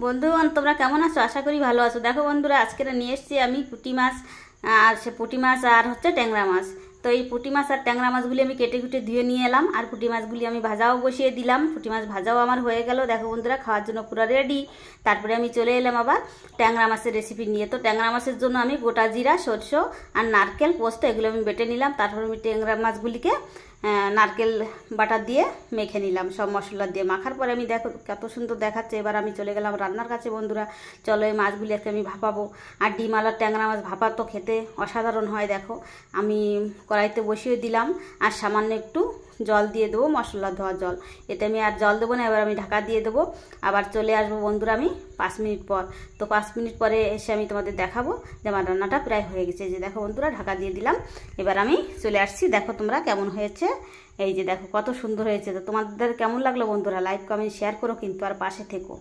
বন্ধুগণ, তোমরা কেমন আছো? আশা করি ভালো আছো। দেখো বন্ধুরা, আজকে নিয়ে এসেছি আমি পুঁটি মাছ, আর সে পুঁটি মাছ আর হচ্ছে ট্যাংরা মাছ। তো এই পুঁটি মাছ আর ট্যাংরা মাছগুলি আমি কেটে কুটে ধুয়ে নিয়ে এলাম, আর পুঁটি মাছগুলি আমি ভাজাও বসিয়ে দিলাম। পুঁটি মাছ ভাজাও আমার হয়ে গেল। দেখো বন্ধুরা, খাওয়ার জন্য পুরো রেডি। তারপরে আমি চলে এলাম আবার ট্যাংরা মাছের রেসিপি নিয়ে। তো ট্যাংরা মাছের জন্য আমি গোটা জিরা, সরষে আর নারকেল, পোস্ত এগুলো আমি বেটে নিলাম। তারপর আমি ট্যাংরা মাছগুলিকে নারকেল বাটা দিয়ে মেখে নিলাম, সব মশলা দিয়ে মাখার পরে আমি দেখো কত সুন্দর দেখাচ্ছে। এবার আমি চলে গেলাম রান্নার কাছে। বন্ধুরা চলো, এই মাছগুলি আজকে আমি ভাপাবো। আর ডিম আলার ট্যাংরা মাছ ভাপা তো খেতে অসাধারণ হয়। দেখো আমি কড়াইতে বসিয়ে দিলাম, আর সামান্য একটু জল দিয়ে দেবো, মশলা ধোয়া জল। এতে আমি আর জল দেবো না। এবার আমি ঢাকা দিয়ে দেবো, আবার চলে আসবো বন্ধুরা আমি 5 মিনিট পর। তো 5 মিনিট পরে এসে আমি তোমাদের দেখাবো যে আমার রান্নাটা প্রায় হয়ে গেছে। যে দেখো বন্ধুরা, ঢাকা দিয়ে দিলাম। এবার আমি চলে আসছি, দেখো তোমরা কেমন হয়েছে। এই যে দেখো কত সুন্দর হয়েছে। তো তোমাদের কেমন লাগলো বন্ধুরা? লাইক, কমেন্ট, শেয়ার করো কিন্তু, আর পাশে থেকো।